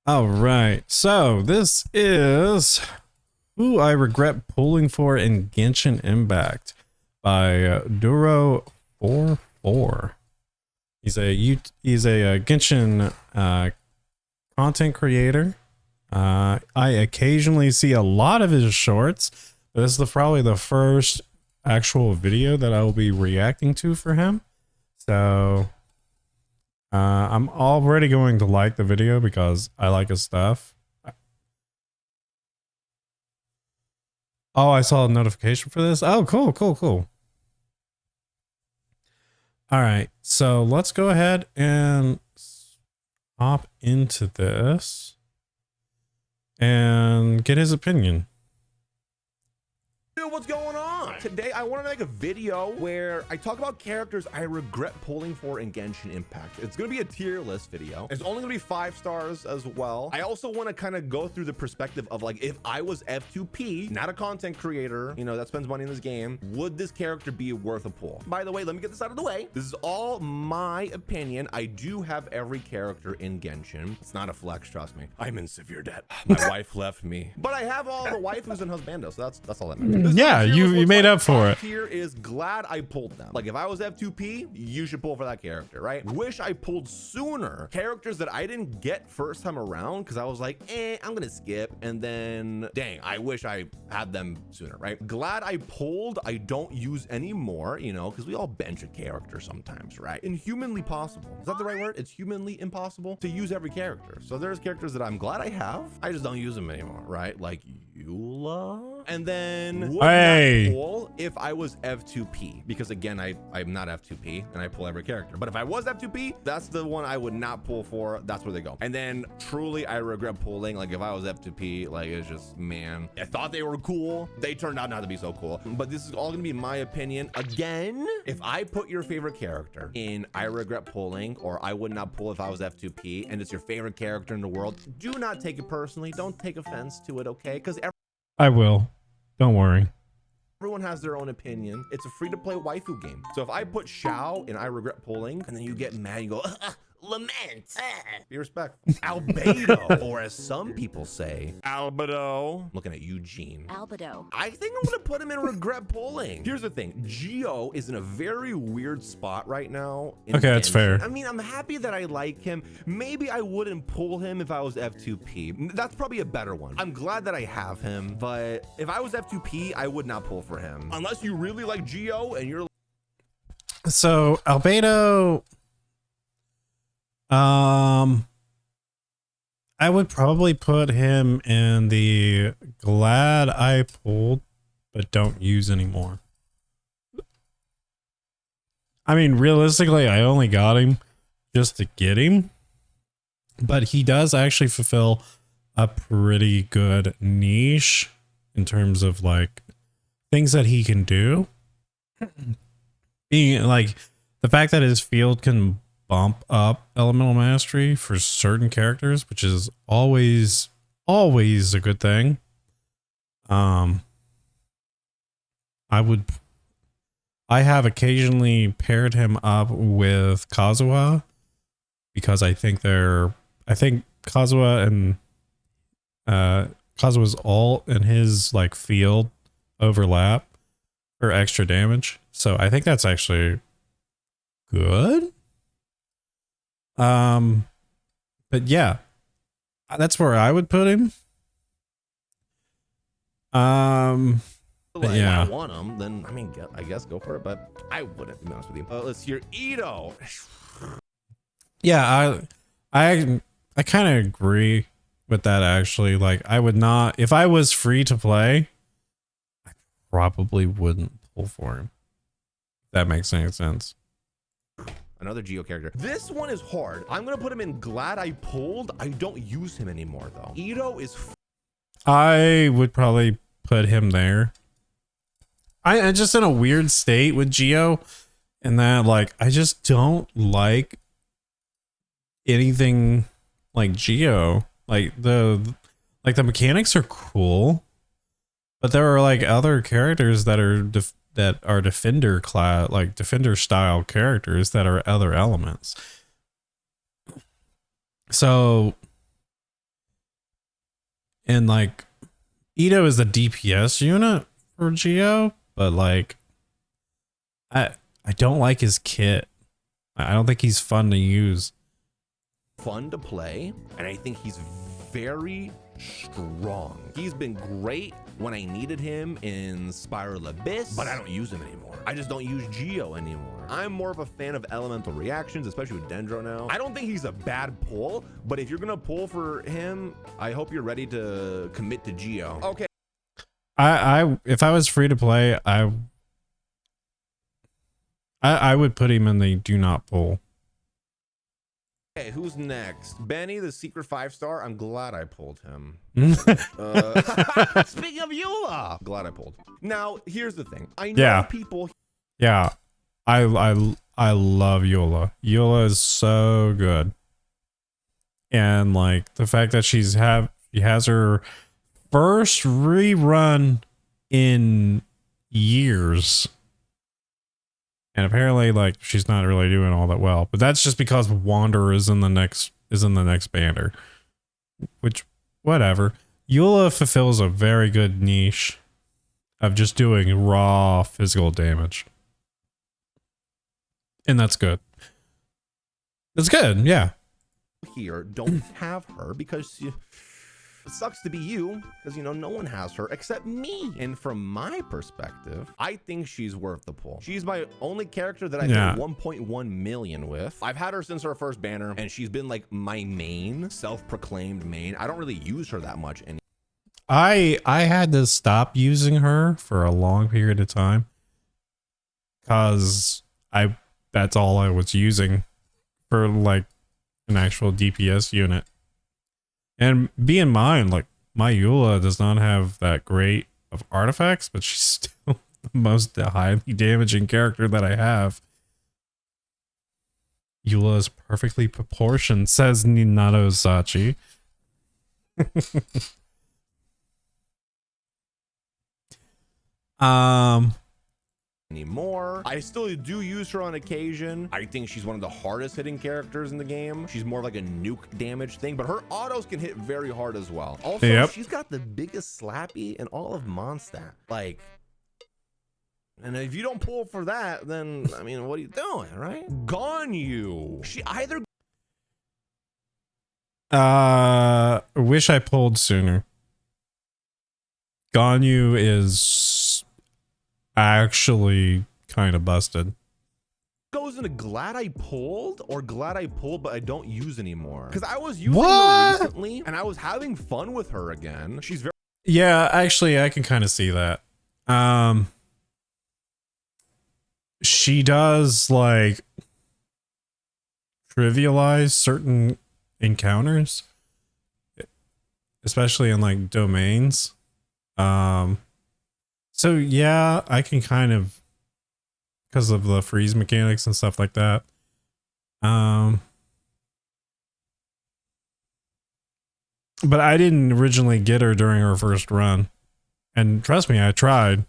All right, so this is who I regret pulling for in Genshin Impact by Duro44. He's a Genshin content creator. I occasionally see a lot of his shorts, but this is probably the first actual video that I will be reacting to for him. So I'm already going to like the video because I like his stuff. Oh, I saw a notification for this. Oh, cool. All right, so let's go ahead and hop into this and get his opinion. Dude, what's going on? Today I want to make a video where I talk about characters I regret pulling for in Genshin Impact. It's going to be a tier list video. It's only going to be 5 stars as well. I also want to kind of go through the perspective of like, if I was F2P, not a content creator, you know, that spends money in this game, would this character be worth a pull? By the way, let me get this out of the way. This is all my opinion. I do have every character in Genshin. It's not a flex, trust me. I'm in severe debt. My wife left me, but I have all the waifus and husbandos, so that's all that matters. Yeah, you made up for it. Here is glad I pulled them. Like if I was F2P, you should pull for that character, right? Wish I pulled sooner characters that I didn't get first time around because I was like, I'm gonna skip, and then dang, I wish I had them sooner, right? Glad I pulled. I don't use anymore, you know, because we all bench a character sometimes, right? Inhumanly possible. Is that the right word? It's humanly impossible to use every character. So there's characters that I'm glad I have. I just don't use them anymore, right? Like Eula. And then would not pull if I was F2P, because again, I'm not F2P and I pull every character. But if I was F2P, that's the one I would not pull for. That's where they go. And then truly I regret pulling. Like if I was F2P, like it's just, man, I thought they were cool. They turned out not to be so cool. But this is all gonna be my opinion. Again, if I put your favorite character in I regret pulling, or I would not pull if I was F2P, and it's your favorite character in the world, do not take it personally. Don't take offense to it, okay? Because I will. Don't worry. Everyone has their own opinion. It's a free-to-play waifu game. So if I put Xiao in I regret pulling, and then you get mad, you go, lament. Be respectful. Albedo, or as some people say, Albedo. Looking at Eugene. Albedo. I think I'm gonna put him in regret pulling. Here's the thing, Geo is in a very weird spot right now. Okay, that's fair. I mean, I'm happy that I like him. Maybe I wouldn't pull him if I was F2P. That's probably a better one. I'm glad that I have him, but if I was F2P, I would not pull for him. Unless you really like Geo and you're... So, Albedo... I would probably put him in the glad I pulled but don't use anymore. I mean, realistically, I only got him just to get him, but he does actually fulfill a pretty good niche in terms of like things that he can do. Being like the fact that his field can bump up elemental mastery for certain characters, which is always a good thing. I have occasionally paired him up with Kazuha because I think Kazuha and Kazuha's ult and his like field overlap for extra damage. So I think that's actually good. But yeah, that's where I would put him. Like, yeah, I want him, then I mean, I guess go for it, but I wouldn't, to be honest with you. Let's hear Ito. Yeah, I kind of agree with that actually. Like, I would not, if I was free to play, I probably wouldn't pull for him. If that makes any sense. Another Geo character. This one is hard. I'm gonna put him in glad I pulled. I don't use him anymore though. Ito is I would probably put him there. I'm just in a weird state with Geo, and that like I just don't like anything like Geo. Like the mechanics are cool, but there are like other characters that are defender class, like defender style characters that are other elements. So And like Ito is the DPS unit for Geo, but like I don't like his kit. I don't think he's fun to use. Fun to play, and I think he's very strong. He's been great when I needed him in Spiral Abyss, but I don't use him anymore. I just don't use Geo anymore. I'm more of a fan of elemental reactions, especially with Dendro now. I don't think he's a bad pull, but if you're gonna pull for him, I hope you're ready to commit to Geo. Okay. I if I was free to play, I would put him in the do not pull. Okay, who's next? Benny, the secret 5-star. I'm glad I pulled him. Speaking of Eula, glad I pulled. Now, here's the thing. I know people. Yeah, I love Eula. Eula is so good, and like the fact that she has her first rerun in years. And apparently, like, she's not really doing all that well. But that's just because Wander is in the next banner. Which, whatever. Eula fulfills a very good niche of just doing raw physical damage. And that's good. It's good, yeah. Here don't have her because it sucks to be you, because, you know, no one has her except me. And from my perspective, I think she's worth the pull. She's my only character that I hit 1.1 million with. I've had her since her first banner, and she's been like my main, self-proclaimed main. I don't really use her that much anymore. I had to stop using her for a long period of time because that's all I was using for like an actual DPS unit. And be in mind, like, my Eula does not have that great of artifacts, but she's still the most highly damaging character that I have. Eula is perfectly proportioned, says Minato Sachi. Anymore. I still do use her on occasion. I think she's one of the hardest hitting characters in the game. She's more like a nuke damage thing, but her autos can hit very hard as well. Also, she's got the biggest slappy in all of Mondstadt. Like, and if you don't pull for that, then I mean, what are you doing, right? Ganyu. She either wish I pulled sooner. Ganyu is actually kind of busted. Goes into glad I pulled or glad I pulled but I don't use anymore, because I was using her recently and I was having fun with her again. She's very actually I can kind of see that. She does like trivialize certain encounters, especially in like domains. So yeah, I can kind of, because of the freeze mechanics and stuff like that. But I didn't originally get her during her first run, and trust me, I tried.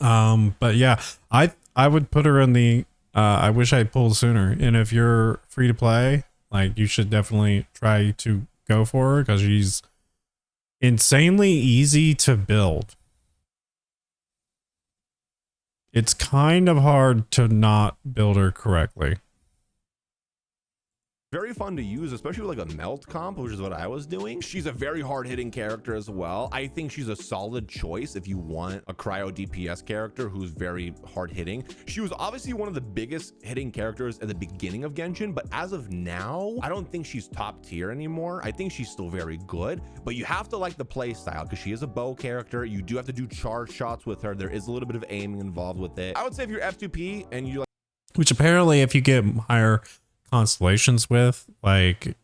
But yeah, I would put her in the I wish I'd pulled sooner. And if you're free to play, like, you should definitely try to go for her because she's insanely easy to build. It's kind of hard to not build her correctly. very fun to use, especially with like a melt comp, which is what I was doing. She's a very hard-hitting character as well. I think she's a solid choice if you want a cryo DPS character who's very hard-hitting. She was obviously one of the biggest hitting characters at the beginning of Genshin, but as of now, I don't think she's top tier anymore. I think she's still very good, but you have to like the play style because she is a bow character. You do have to do charge shots with her. There is a little bit of aiming involved with it. I would say if you're F2P and you like, which apparently if you get higher constellations with, like,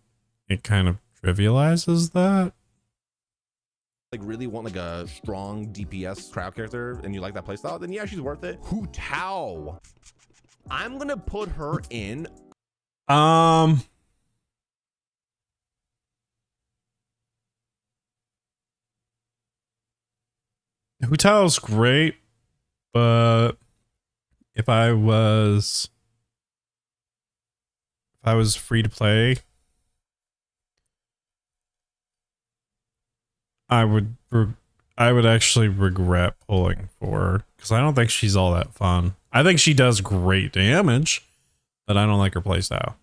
it kind of trivializes that. Like really want like a strong DPS crowd character and you like that playstyle, then yeah, she's worth it. Hu Tao. I'm gonna put her in. Hu Tao's great, but if I was free to play, I would actually regret pulling for her because I don't think she's all that fun. I think she does great damage, but I don't like her playstyle.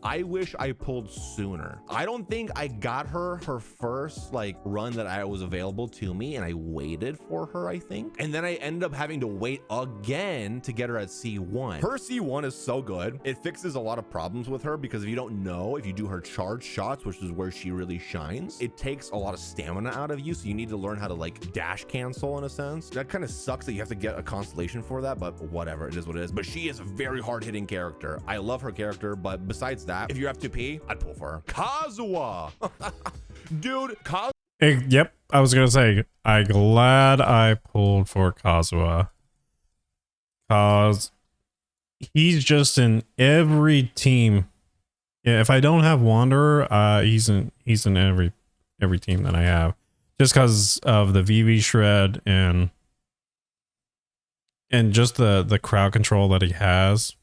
I wish I pulled sooner. I don't think I got her first like run that I was available to me, and I waited for her, I think. And then I ended up having to wait again to get her at C1. Her C1 is so good. It fixes a lot of problems with her because if you don't know, if you do her charge shots, which is where she really shines, it takes a lot of stamina out of you. So you need to learn how to like dash cancel in a sense. That kind of sucks that you have to get a constellation for that, but whatever, it is what it is. But she is a very hard hitting character. I love her character, but besides that, if you have 2P, I'd pull for her. Kazuha. Dude, Kazuha. Yep, I was gonna say, I'm glad I pulled for Kazuha. Cause he's just in every team. Yeah, if I don't have Wanderer, he's in every team that I have. Just because of the VV shred and just the crowd control that he has.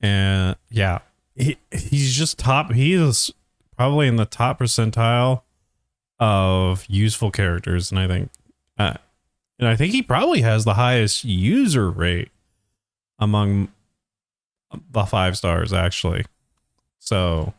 And yeah, he's just top. He is probably in the top percentile of useful characters, and I think he probably has the highest user rate among the 5 stars actually. So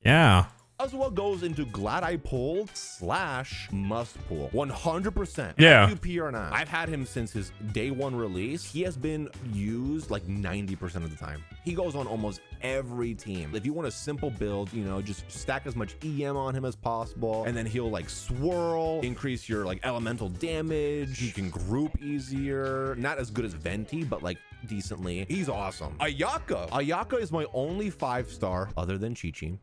yeah. Kazuha goes into glad I pulled / must pull 100%. Yeah. 2P or not. I've had him since his day 1 release. He has been used like 90% of the time. He goes on almost every team. If you want a simple build, you know, just stack as much EM on him as possible, and then he'll like swirl, increase your like elemental damage. He can group easier. Not as good as Venti, but like decently. He's awesome. Ayaka is my only 5-star other than Chi-Chi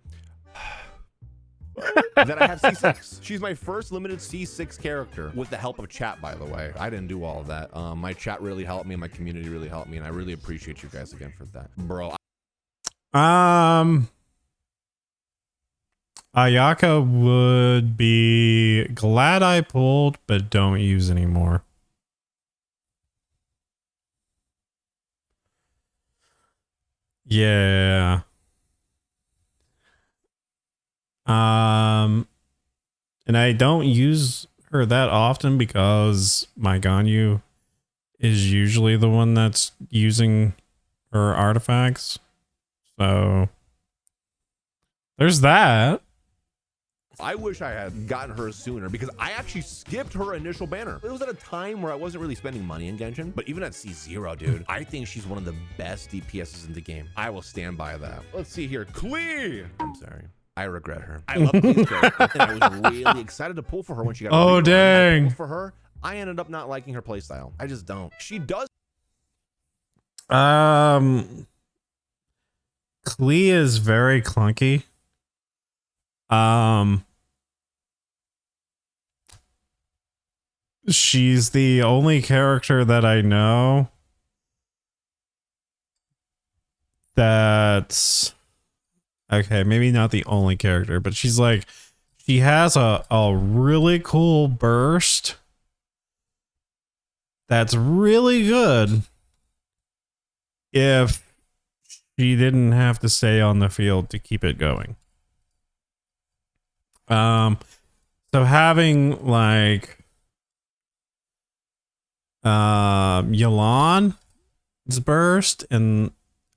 that I have C6. She's my first limited C6 character with the help of chat, by the way. I didn't do all of that. My chat really helped me, and my community really helped me, and I really appreciate you guys again for that, bro. Ayaka would be glad I pulled, but don't use anymore. Yeah. And I don't use her that often because my Ganyu is usually the one that's using her artifacts. So there's that. I wish I had gotten her sooner because I actually skipped her initial banner. It was at a time where I wasn't really spending money in Genshin, but even at C0, dude, I think she's one of the best DPSs in the game. I will stand by that. Let's see here. Klee. I'm sorry. I regret her. I love Klee's character, and I was really excited to pull for her when she got. Oh dang! For her, I ended up not liking her playstyle. I just don't. She does. Klee is very clunky. She's the only character that I know that's okay, maybe not the only character, but she's like, she has a really cool burst that's really good if she didn't have to stay on the field to keep it going. So having like Yelan's burst and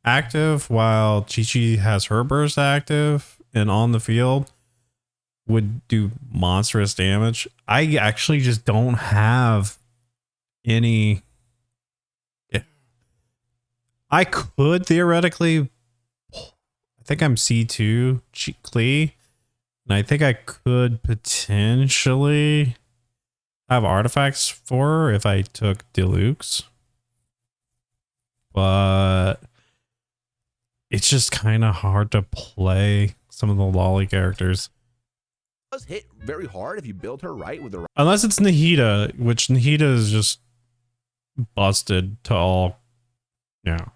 active while Chi-Chi has her burst active and on the field would do monstrous damage. I actually just don't have any. I could theoretically, I think I'm C2 Klee, and I think I could potentially have artifacts for her if I took Deluxe, but it's just kind of hard to play some of the lolly characters. It does hit very hard if you build her right with the right. Unless it's Nahida, which Nahida is just busted to all. Yeah.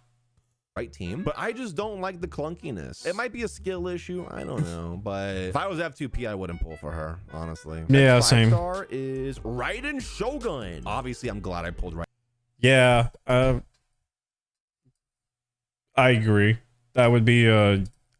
Right team, but I just don't like the clunkiness. It might be a skill issue, I don't know, but if I was F2P, I wouldn't pull for her, honestly. Yeah, Next same. 5-star is Raiden Shogun. Obviously, I'm glad I pulled right. Yeah, I agree. That would be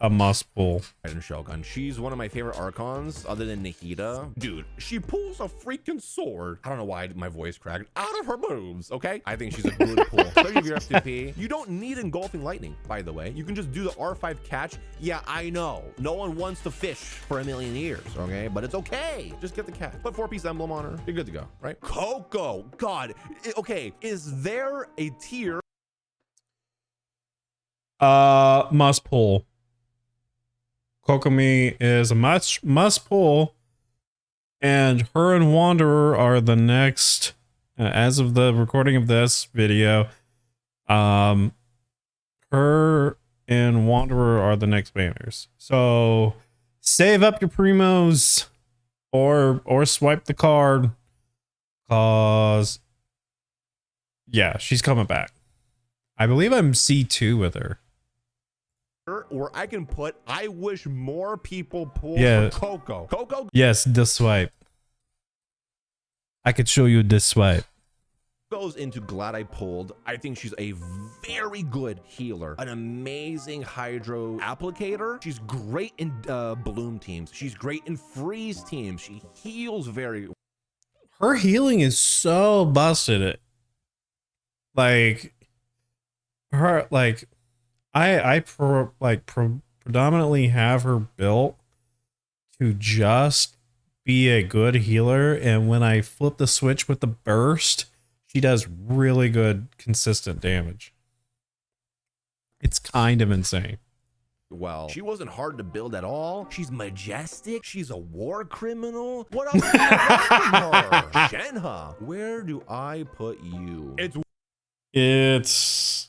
a must pull. And Shogun. She's one of my favorite Archons other than Nahida. Dude, she pulls a freaking sword. I don't know why my voice cracked. Out of her boobs, okay? I think she's a good pull. 30 of your F2P. You don't need engulfing lightning, by the way. You can just do the R5 catch. Yeah, I know. No one wants to fish for a million years, okay? But it's okay. Just get the catch. Put 4-piece emblem on her. You're good to go, right? Coco. God. Okay. Is there a tier? Must pull. Kokomi is a must pull, and her and Wanderer are the next, as of the recording of this video, her and Wanderer are the next banners. So save up your primos or swipe the card, cause yeah, she's coming back. I believe I'm C2 with her. Where I can put, I wish more people pull Yeah. for Coco. Coco Yes, the swipe. I could show you this swipe. goes into glad I pulled. I think she's a very good healer, an amazing hydro applicator. She's great in bloom teams. She's great in freeze teams. She heals very. Her healing is so busted. Like her, like I predominantly have her built to just be a good healer, and when I flip the switch with the burst, she does really good consistent damage. It's kind of insane. Well, she wasn't hard to build at all. She's majestic. She's a war criminal. What else do you want from her? Shenhe, where do I put you? It's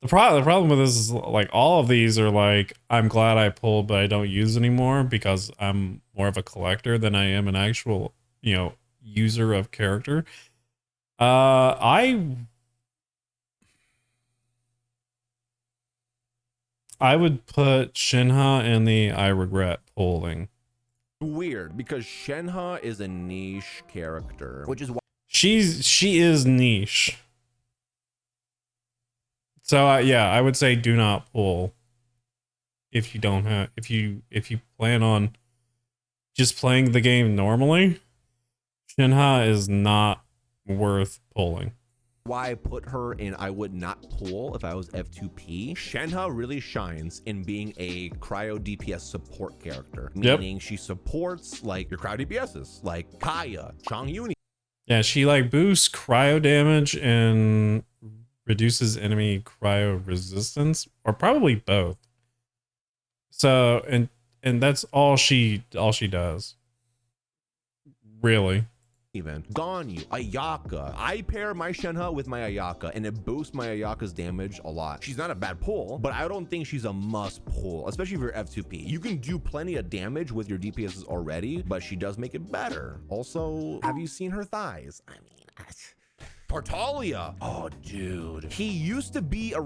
the problem with this is like all of these are like, I'm glad I pulled, but I don't use anymore because I'm more of a collector than I am an actual, you know, user of character. I would put Shenhe in the I regret pulling. Weird because Shenhe is a niche character, which is why She is niche. So yeah, I would say do not pull if you don't have, if you plan on just playing the game normally. Shenhe is not worth pulling. why I put her in I would not pull if I was F2P. Shenhe really shines in being a cryo DPS support character, meaning she supports like your cryo DPSs, like Kaya, Changyuni. Yeah, she like boosts cryo damage and reduces enemy cryo resistance, or probably both. So and that's all she does. Really. Even Ganyu, Ayaka. I pair my Shenhe with my Ayaka and it boosts my Ayaka's damage a lot. She's not a bad pull, but I don't think she's a must pull, especially if you're F2P. You can do plenty of damage with your DPSs already, but she does make it better. Also, have you seen her thighs? I mean, Tartaglia. Oh, dude. He used to be a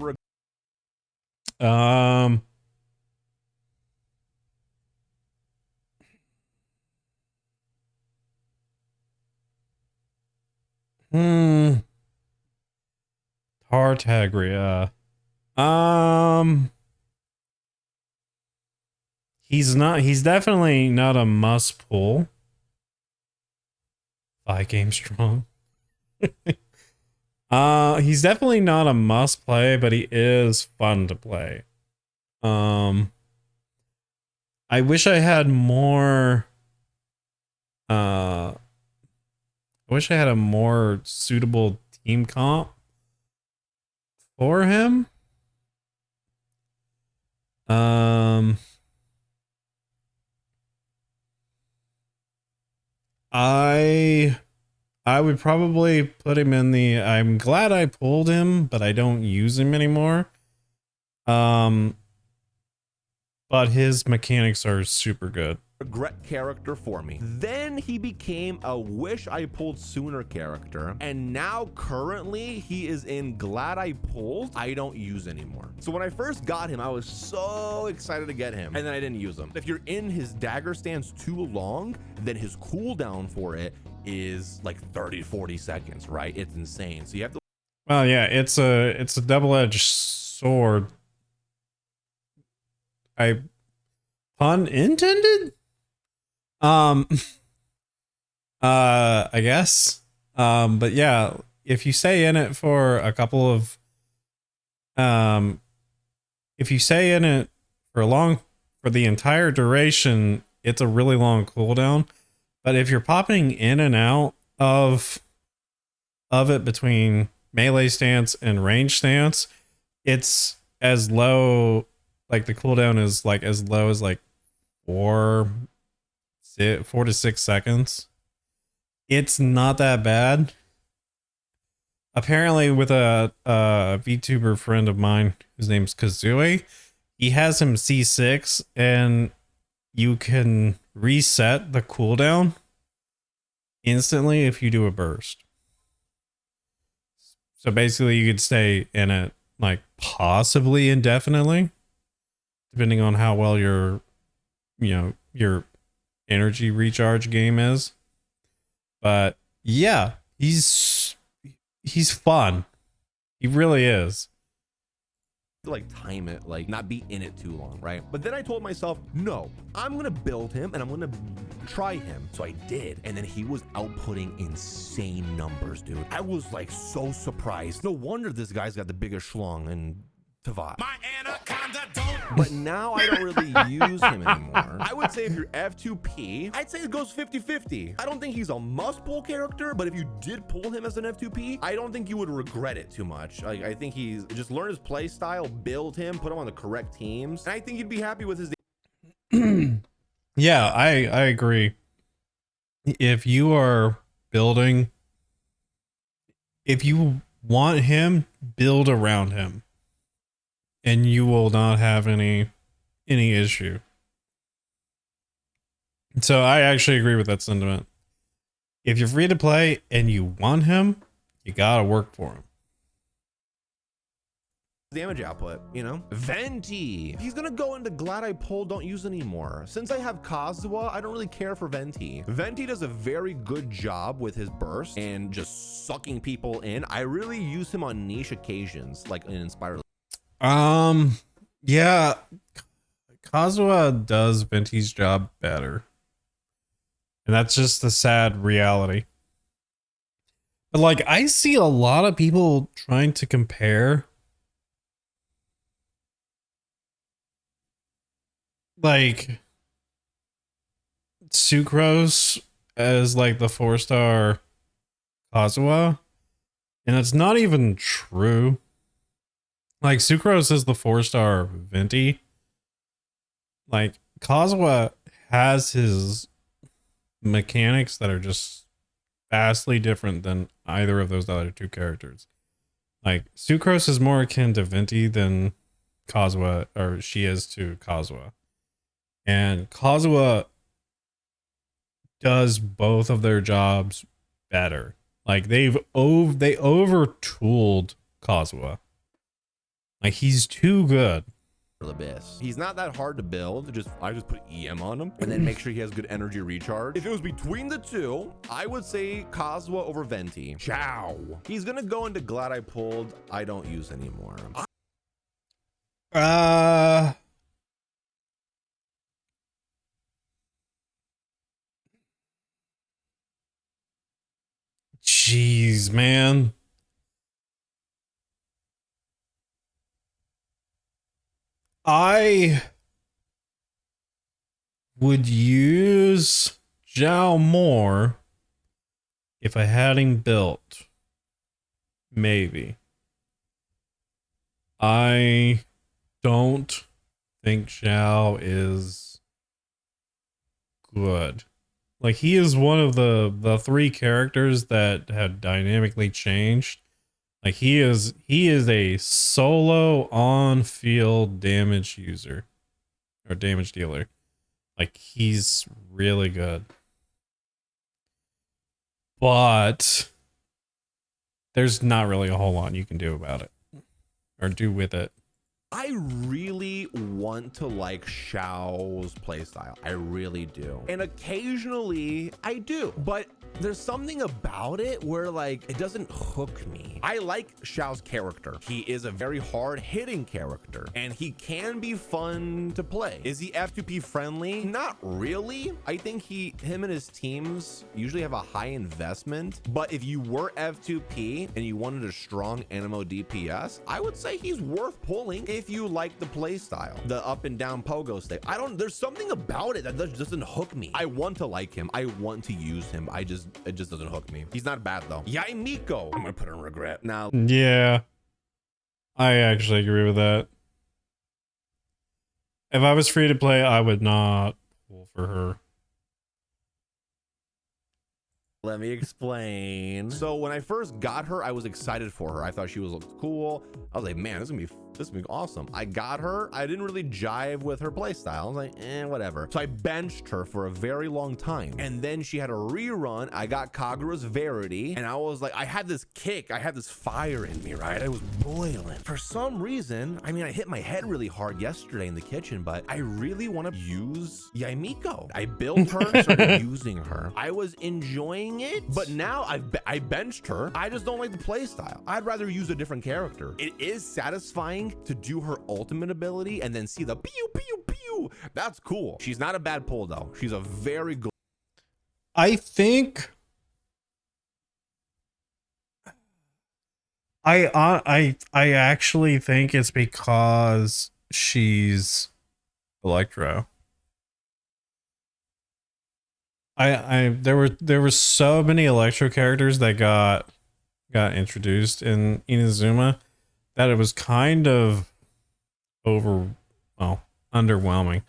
Tartaglia. He's definitely not a must pull. 5 game strong. He's definitely not a must play, but he is fun to play. I wish I had more I wish I had a more suitable team comp for him. I would probably put him in the I'm glad I pulled him, but I don't use him anymore. But his mechanics are super good. regret character for me. Then he became a wish I pulled sooner character, and now currently he is in glad I pulled, I don't use anymore. So when I first got him, I was so excited to get him, and then I didn't use him. If you're in his dagger stance too long, then his cooldown for it is like 30-40 seconds, right? It's insane. So you have to Well, yeah, it's a double-edged sword. I pun intended? Um I guess. But yeah, if you stay in it for a couple of um if you stay in it for the entire duration, it's a really long cooldown. But if you're popping in and out of it between melee stance and range stance, it's as low, like the cooldown is like as low as like 4 to 6 seconds. It's not that bad. Apparently, with a VTuber friend of mine, his name's Kazooie, he has him C6, and you can reset the cooldown instantly if you do a burst. So basically, you could stay in it like possibly indefinitely, depending on how well your energy recharge game is. But yeah, he's fun. He really is. Like time it, like not be in it too long, right? But then I told myself, no, I'm gonna build him and I'm gonna try him. So I did, and then he was outputting insane numbers, dude. I was like so surprised. No wonder this guy's got the biggest schlong and Tavad. My anaconda don't. But now I don't really use him anymore. I would say if you're F2P, I'd say it goes 50-50. I don't think he's a must-pull character, but if you did pull him as an F2P, I don't think you would regret it too much. Like, I think he's just learn his play style, build him, put him on the correct teams, and I think you'd be happy with his. Yeah, I agree. If you are building, if you want him, build around him, and you will not have any issue. So I actually agree with that sentiment. If you're free to play and you want him, you gotta work for him. Damage output, you know? Venti. He's gonna go into Glad I Pulled, don't use anymore. Since I have Kazuha, I don't really care for Venti. Venti does a very good job with his burst and just sucking people in. I really use him on niche occasions, like in Inspire. Yeah, Kazuha does Venti's job better. And that's just the sad reality. But like, I see a lot of people trying to compare like Sucrose as like the 4-star Kazuha, and it's not even true. Like, Sucrose is the 4-star Venti. Like, Kazuha has his mechanics that are just vastly different than either of those other two characters. Like, Sucrose is more akin to Venti than Kazuha, or she is to Kazuha. And Kazuha does both of their jobs better. Like, they over-tooled Kazuha. Like, he's too good. Abyss. He's not that hard to build. I just put EM on him and then make sure he has good energy recharge. If it was between the two, I would say Kazuha over Venti. Ciao. He's gonna go into Glad I Pulled. I don't use anymore. Jeez, man. I would use Zhao more if I had him built. Maybe. I don't think Zhao is good. Like, he is one of the three characters that had dynamically changed. Like, he is a solo on-field damage user or damage dealer. Like, he's really good. But there's not really a whole lot you can do about it or do with it. I really want to like Xiao's playstyle. I really do. And occasionally I do, but there's something about it where like it doesn't hook me. I like Xiao's character. He is a very hard hitting character and he can be fun to play. Is he F2P friendly? Not really. I think him and his teams usually have a high investment, but if you were F2P and you wanted a strong Animo DPS, I would say he's worth pulling if you like the play style, the up and down pogo stick. There's something about it that doesn't hook me. I want to like him. I want to use him. It just doesn't hook me. He's not bad though. Yaimiko, I'm gonna put in regret now. Yeah, I actually agree with that. If I was free to play, I would not pull for her. Let me explain. So when I first got her, I was excited for her. I thought she looked cool. I was like, man, this is gonna be awesome. I got her. I didn't really jive with her playstyle. I was like, whatever. So I benched her for a very long time. And then she had a rerun. I got Kagura's Verity. And I was like, I had this kick. I had this fire in me, right? I was boiling. For some reason, I mean, I hit my head really hard yesterday in the kitchen, but I really want to use Yaimiko. I built her, started using her. I was enjoying it, but now I benched her. I just don't like the playstyle. I'd rather use a different character. It is satisfying to do her ultimate ability and then see the pew pew pew. That's cool. She's not a bad pull though. She's a very good. I think I actually think it's because she's Electro. There were so many Electro characters that got introduced in Inazuma that it was kind of underwhelming.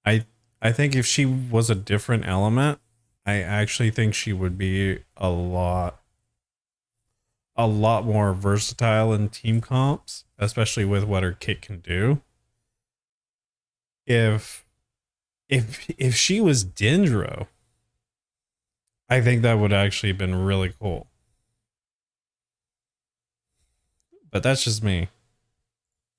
I think if she was a different element, I actually think she would be a lot more versatile in team comps, especially with what her kit can do. If she was Dendro, I think that would actually have been really cool. But that's just me.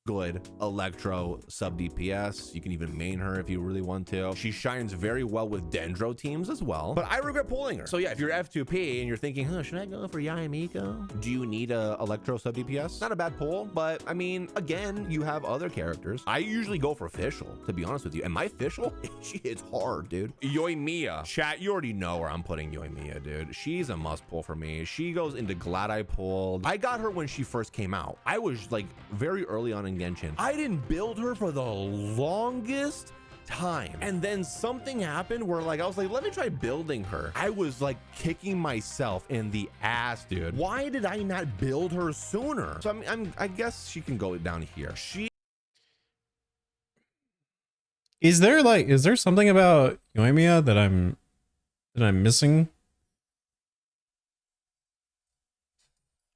Good Electro sub DPS. You can even main her if you really want to. She shines very well with Dendro teams as well, but I regret pulling her. So yeah, if you're F2P and you're thinking, should I go for Yaimiko? Do you need a Electro sub DPS? Not a bad pull, but I mean, again, you have other characters. I usually go for Fischl, to be honest with you. And my Fischl, she hits hard, dude. Yoimiya. Chat, you already know where I'm putting Yoimiya, dude. She's a must pull for me. She goes into Glad I pulled. I got her when she first came out. I was like very early on in Genshin. I didn't build her for the longest time, and then something happened where like I was like, let me try building her. I was like kicking myself in the ass, dude. Why did I not build her sooner? So I guess she can go down here. Is there something about Yoimiya that I'm missing?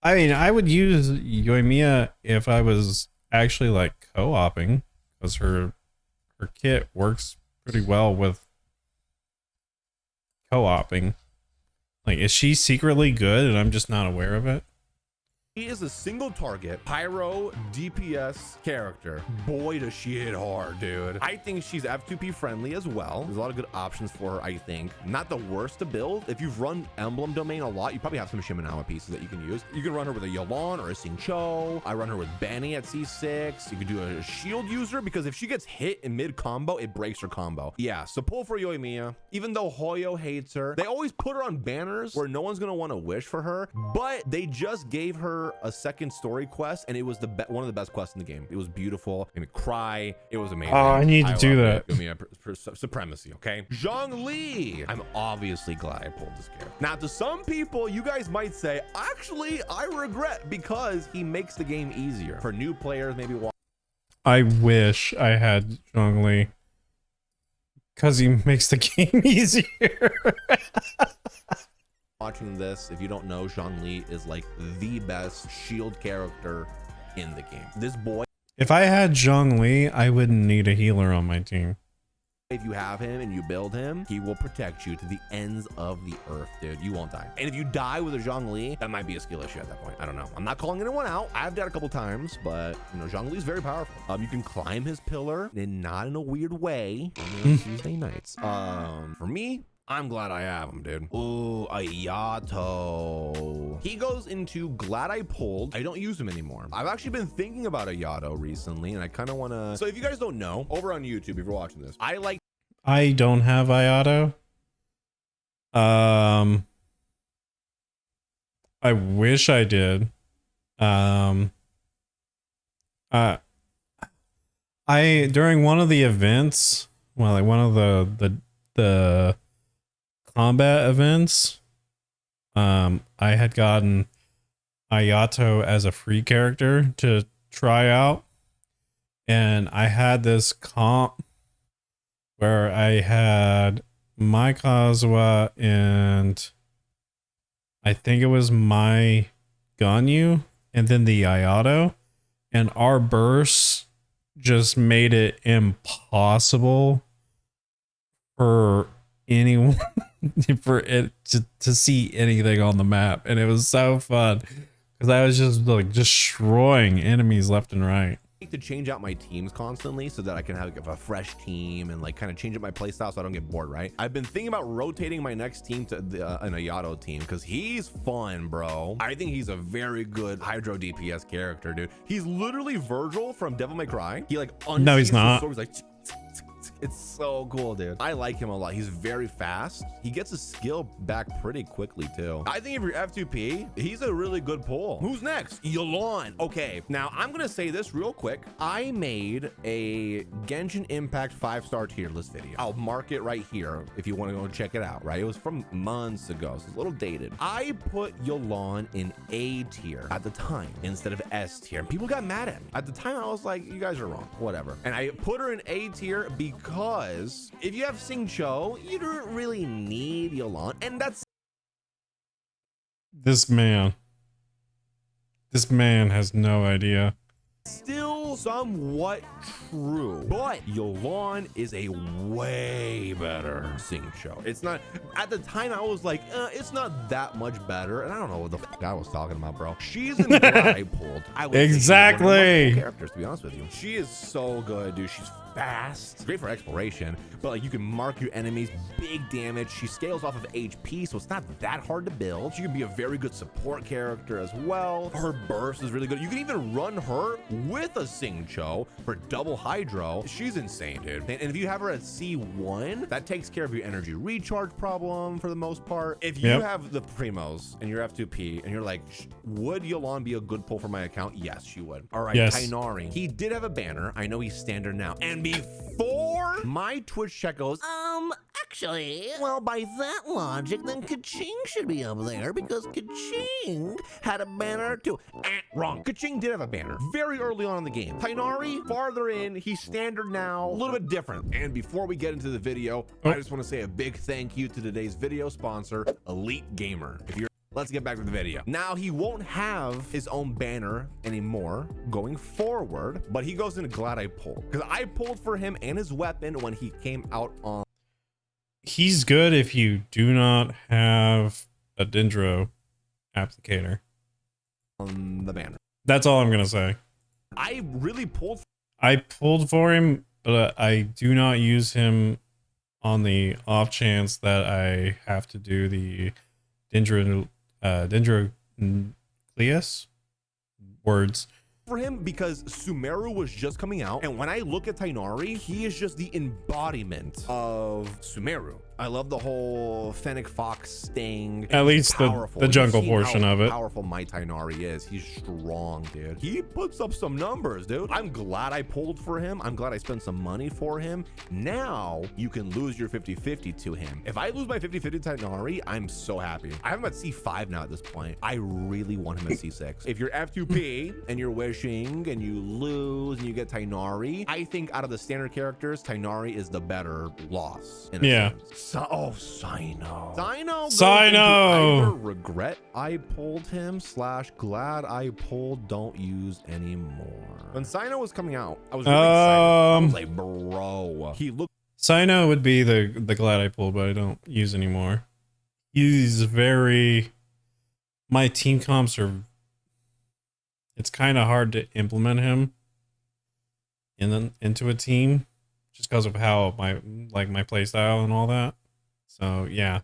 I mean, I would use Yoimiya if I was actually like co-oping, because her kit works pretty well with co-oping. Like, is she secretly good and I'm just not aware of it? She is a single target pyro DPS character. Boy, does she hit hard, dude. I think she's F2P friendly as well. There's a lot of good options for her, I think. Not the worst to build. If you've run Emblem Domain a lot, you probably have some Shimenawa pieces that you can use. You can run her with a Yelan or a Xingqiu. I run her with Benny at C6. You could do a shield user, because if she gets hit in mid combo, it breaks her combo. Yeah, so pull for Yoimiya. Even though Hoyo hates her, they always put her on banners where no one's gonna want to wish for her, but they just gave her a second story quest, and it was one of the best quests in the game. It was beautiful. I mean, cry. It was amazing. Oh, I need to do that. Supremacy, okay? Zhongli. I'm obviously glad I pulled this character. Now, to some people, you guys might say, actually, I regret, because he makes the game easier for new players. Maybe I wish I had Zhongli, because he makes the game easier. Watching this, if you don't know, Zhongli is like the best shield character in the game. This boy. If I had Zhongli, I wouldn't need a healer on my team. If you have him and you build him, he will protect you to the ends of the earth, dude. You won't die. And if you die with a Zhongli, that might be a skill issue at that point. I don't know. I'm not calling anyone out. I've died a couple times, but you know, Zhongli is very powerful. You can climb his pillar and not in a weird way on Tuesday nights. For me, I'm glad I have him, dude. Ooh, a Yato. He goes into glad I pulled. I don't use him anymore. I've actually been thinking about a Yato recently, and I kind of want to. So if you guys don't know, over on YouTube, if you're watching this, I don't have Ayato. I wish I did. I during one of the events, well, like one of the combat events, I had gotten Ayato as a free character to try out, and I had this comp where I had my Kazuha and I think it was my Ganyu and then the Ayato, and our bursts just made it impossible for anyone for it to see anything on the map. And it was so fun because I was just like destroying enemies left and right. To change out my teams constantly so that I can have a fresh team and like kind of change up my playstyle so I don't get bored, right? I've been thinking about rotating my next team to an Ayato team because he's fun, bro. I think he's a very good Hydro DPS character, dude. He's literally Virgil from Devil May Cry. He like no, he's not. Sword, he's like it's so cool, dude. I like him a lot. He's very fast. He gets his skill back pretty quickly too. I think if you're F2P, he's a really good pull. Who's next? Yelan. Okay, now I'm gonna say this real quick. I made a Genshin Impact 5-star tier list video. I'll mark it right here if you want to go check it out, right? It was from months ago, so it's a little dated. I put Yelan in A tier at the time instead of S tier. And people got mad at me. At the time, I was like, you guys are wrong, whatever. And I put her in A tier because if you have Xingqiu, you don't really need Yelan, and that's this man has no idea. Still somewhat true, but Yelan is a way better Xingqiu. It's not, at the time I was like, it's not that much better, and I don't know what the fuck I was talking about, bro. She's in the I pulled. I would exactly. Characters, to be honest with you. She is so good, dude. She's fast, great for exploration, but like you can mark your enemies, big damage. She scales off of HP, so it's not that hard to build. She can be a very good support character as well. Her burst is really good. You can even run her with a Xingqiu for double Hydro. She's insane, dude. And if you have her at C1, that takes care of your energy recharge problem for the most part. If you have the Primos and you're F2P and you're like, would Yelan be a good pull for my account? Yes, she would. All right, yes. Tighnari. He did have a banner. I know he's standard now. And before my Twitch check goes, actually, well, by that logic, then Kaching should be up there because Kaching had a banner too. Wrong. Kaching did have a banner very early on in the game. Tighnari, farther in, he's standard now, a little bit different. And before we get into the video, I just want to say a big thank you to today's video sponsor, Elite Gamer. Let's get back to the video. Now, he won't have his own banner anymore going forward, but he goes into glad I pulled because I pulled for him and his weapon when he came out on. He's good if you do not have a Dendro applicator on the banner. That's all I'm gonna say. I really pulled. I pulled for him, but I do not use him on the off chance that I have to do the Dendrocleus words for him because Sumeru was just coming out, and when I look at Tighnari, he is just the embodiment of Sumeru. I love the whole Fennec Fox sting. At least the jungle portion of it. Powerful my Tighnari is. He's strong, dude. He puts up some numbers, dude. I'm glad I pulled for him. I'm glad I spent some money for him. Now you can lose your 50-50 to him. If I lose my 50-50 Tighnari, I'm so happy. I have him at C5 now at this point. I really want him at C6. If you're F2P and you're wishing and you lose and you get Tighnari, I think out of the standard characters, Tighnari is the better loss. Yeah. Cyno. Cyno. Regret I pulled him / glad I pulled don't use anymore. When Cyno was coming out, I was really excited. I was like, bro, he looked. Sino would be the glad I pulled, but I don't use anymore. He's very. My team comps are. It's kind of hard to implement him into a team, just because of how my play style and all that. So yeah.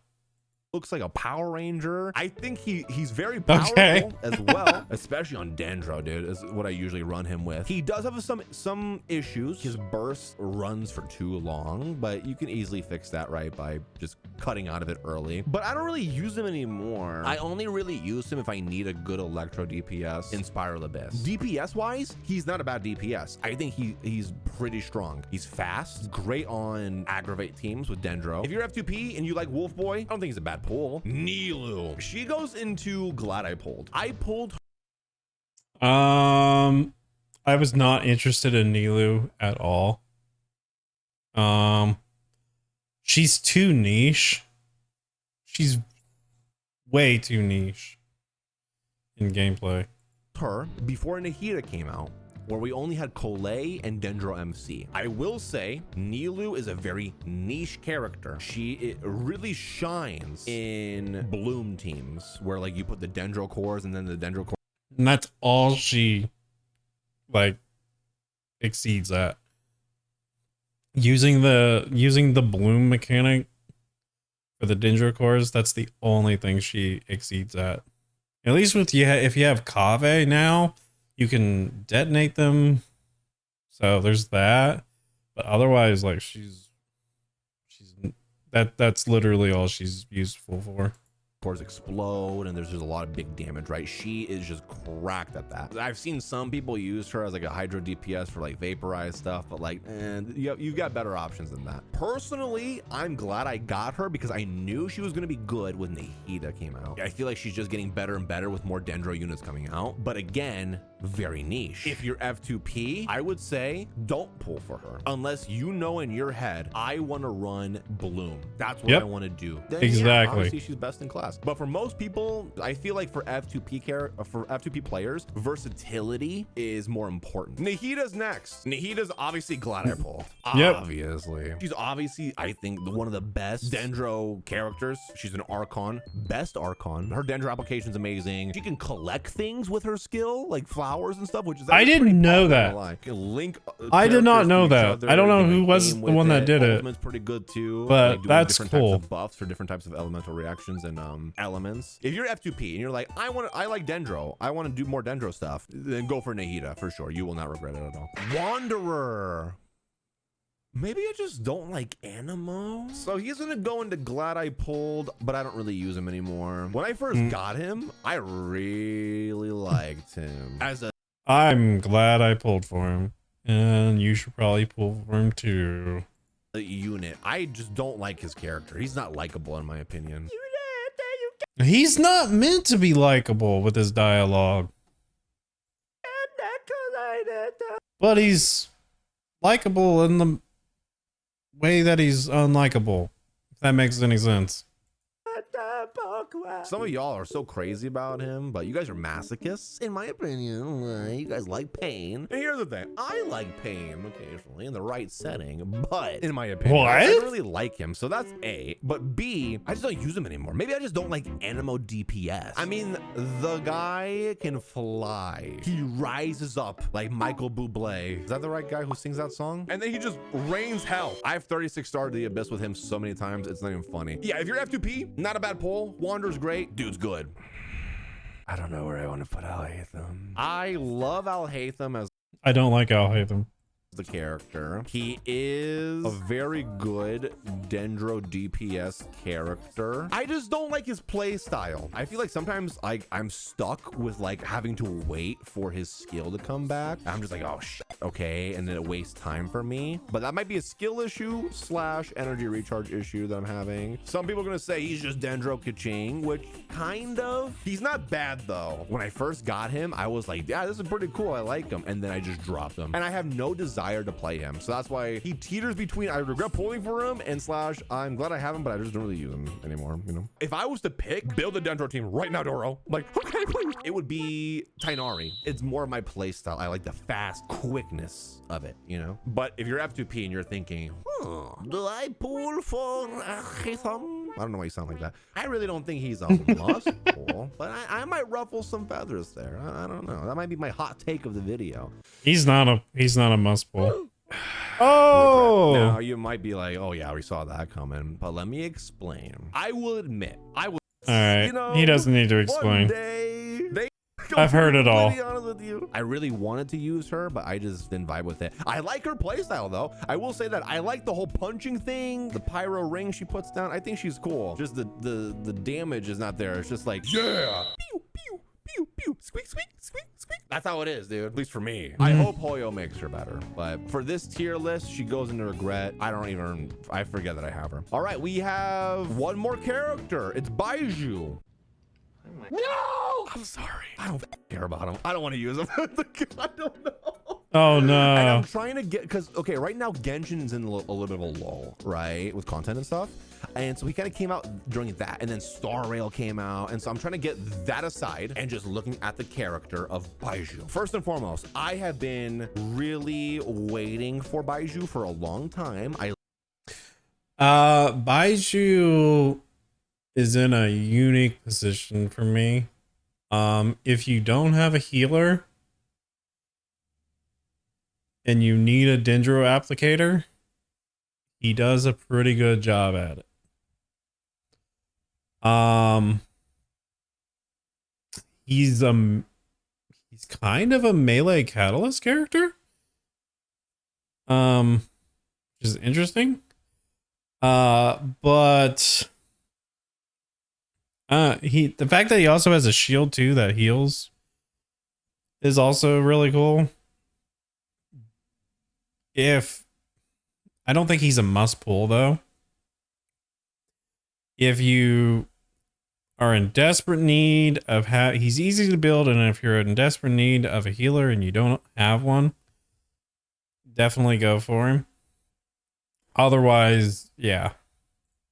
Looks like a Power Ranger. I think he's very powerful as well, especially on Dendro, dude, is what I usually run him with. He does have some issues. His burst runs for too long, but you can easily fix that, right, by just cutting out of it early. But I don't really use him anymore. I only really use him if I need a good Electro DPS in Spiral Abyss. DPS wise, he's not a bad DPS. I think he's pretty strong. He's fast, great on aggravate teams with Dendro. If you're F2P and you like Wolf Boy, I don't think he's a bad pull. Nilu. She goes into glad I pulled. I pulled. I was not interested in Nilu at all. She's too niche. She's way too niche in gameplay. Her before Nahida came out, where we only had Colette and Dendro MC. I will say Nilu is a very niche character. It really shines in Bloom teams where like you put the Dendro cores and then the Dendro core. And that's all she like exceeds at. Using the Bloom mechanic for the Dendro cores, that's the only thing she exceeds at. At least with if you have Kave now, you can detonate them, so there's that. But otherwise, like that's literally all she's useful for. Cores explode and there's just a lot of big damage, right? She is just cracked at that. I've seen some people use her as like a Hydro DPS for like vaporized stuff, but like, and you've got better options than that. Personally, I'm glad I got her because I knew she was going to be good when Nahida came out. I feel like she's just getting better and better with more Dendro units coming out. But again, very niche. If you're F2P, I would say don't pull for her unless you know in your head, I want to run Bloom. That's what I want to do. Then, exactly. Yeah, obviously she's best in class. But for most people, I feel like for F2P players, versatility is more important. Nahida's next. Nahida's obviously glad I pulled. Obviously. She's obviously, I think, one of the best Dendro characters. She's an Archon, best Archon. Her Dendro application's amazing. She can collect things with her skill, like flowers and stuff, which is I didn't know that. Link I did not know that. I don't know who was the one that did it. Ultimate's pretty good too. But like that's different cool. Types of buffs for different types of elemental reactions and elements. If you're F2P and you're like, I like Dendro, I want to do more Dendro stuff, then go for Nahida for sure. You will not regret it at all. Wanderer. Maybe I just don't like Animo. So he's gonna go into glad I pulled, but I don't really use him anymore. When I first got him, I really liked him as a. I'm glad I pulled for him, and you should probably pull for him too. Unit. I just don't like his character. He's not likable in my opinion. He's not meant to be likable with his dialogue. But he's likable in the way that he's unlikable, if that makes any sense. Some of y'all are so crazy about him, but you guys are masochists, in my opinion. You guys like pain. And here's the thing. I like pain occasionally in the right setting, but in my opinion, I don't really like him. So that's A. But B, I just don't use him anymore. Maybe I just don't like Animo DPS. I mean, the guy can fly. He rises up like Michael Bublé. Is that the right guy who sings that song? And then he just rains hell. I've 36 starred the Abyss with him so many times, it's not even funny. Yeah, if you're F2P, not a bad pull. Wander's great. Dude's good. I don't know where I want to put Alhaitham. I love Alhaitham as I don't like Alhaitham. the character. He is a very good Dendro DPS character. I just don't like his play style. I feel like sometimes I'm stuck with like having to wait for his skill to come back. I'm just like, oh shit, okay, and then it wastes time for me. But that might be a skill issue / energy recharge issue that I'm having. Some people are gonna say he's just Dendro Kaching, which kind of. He's not bad though. When I first got him, I was like, yeah, this is pretty cool. I like him, and then I just dropped him, and I have no desire to play him. So that's why he teeters between I regret pulling for him and / I'm glad I have him, but I just don't really use him anymore, you know? If I was to pick, build a Dendro team right now, Doro, like, okay, please. It would be Tainari. It's more of my play style. I like the fast, quick epicness of it, you know? But if you're F2P and you're thinking, do I pull for Hitham? I don't know why you sound like that. I really don't think he's a must pull, but I might ruffle some feathers there. I don't know. That might be my hot take of the video. He's not a must pull. Oh, now you might be like, oh yeah, we saw that coming, but let me explain. I will admit, I was. All right, you know, he doesn't need to explain. One day, I've heard it all. To be honest with you, I really wanted to use her, but I just didn't vibe with it. I like her playstyle though. I will say that I like the whole punching thing, the pyro ring she puts down. I think she's cool. Just the damage is not there. It's just like, yeah, pew pew pew pew, squeak squeak squeak squeak. That's how it is, dude. At least for me. I hope Hoyo makes her better, but for this tier list, she goes into regret. I forget that I have her. All right, we have one more character. It's Baiju. No, I'm sorry. I don't care about him. I don't want to use him. I don't know. Oh no. And I'm trying to get, because okay, right now Genshin is in a little bit of a lull, right, with content and stuff. And so he kind of came out during that, and then Star Rail came out, and so I'm trying to get that aside and just looking at the character of Baiju. First and foremost, I have been really waiting for Baiju for a long time. Baiju is in a unique position for me. If you don't have a healer and you need a Dendro applicator, he does a pretty good job at it. He's kind of a melee catalyst character, which is interesting. But the fact that he also has a shield too that heals is also really cool. I don't think he's a must pull though. If you are in desperate need of he's easy to build, and if you're in desperate need of a healer and you don't have one, definitely go for him. Otherwise, yeah.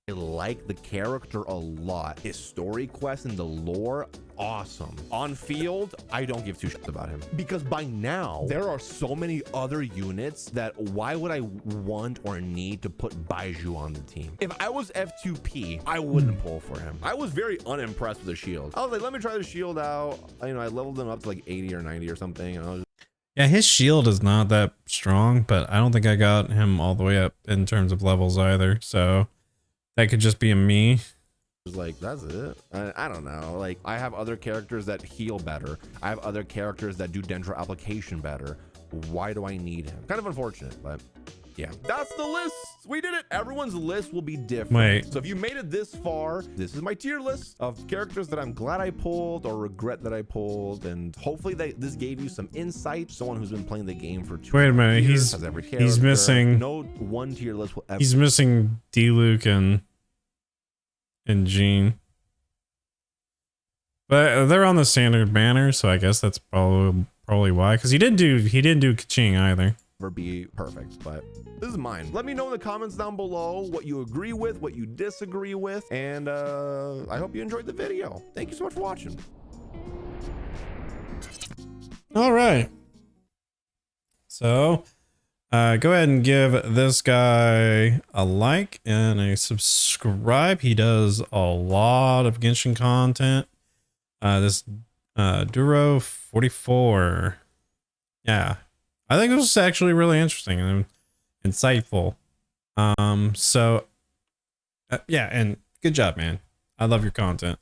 I like the character a lot. His story quest and the lore, awesome. On field, I don't give two shits about him, because by now there are so many other units that why would I want or need to put Baiju on the team? If I was F2P, I wouldn't pull for him. I was very unimpressed with the shield. I was like, let me try the shield out. I leveled him up to like 80 or 90 or something, and I was just, yeah, his shield is not that strong, but I don't think I got him all the way up in terms of levels either. So that could just be a me. like, that's it. I don't know. Like, I have other characters that heal better. I have other characters that do Dendro application better. Why do I need him? Kind of unfortunate, but yeah, that's the list. We did it. Everyone's list will be different. Wait. So if you made it this far, this is my tier list of characters that I'm glad I pulled or regret that I pulled, and hopefully this gave you some insight. Someone who's been playing the game for 2 Wait a minute, years, he's has every character. he's missing. No one tier list will ever. He's missing D-Luke and Jean, but they're on the standard banner, so I guess that's probably why. Because he didn't do Kaching either. Be perfect, but this is mine. Let me know in the comments down below what you agree with, what you disagree with, and I hope you enjoyed the video. Thank you so much for watching. All right, so go ahead and give this guy a like and a subscribe. He does a lot of Genshin content. This Duro 44, yeah, I think this was actually really interesting and insightful. So yeah, and good job, man. I love your content.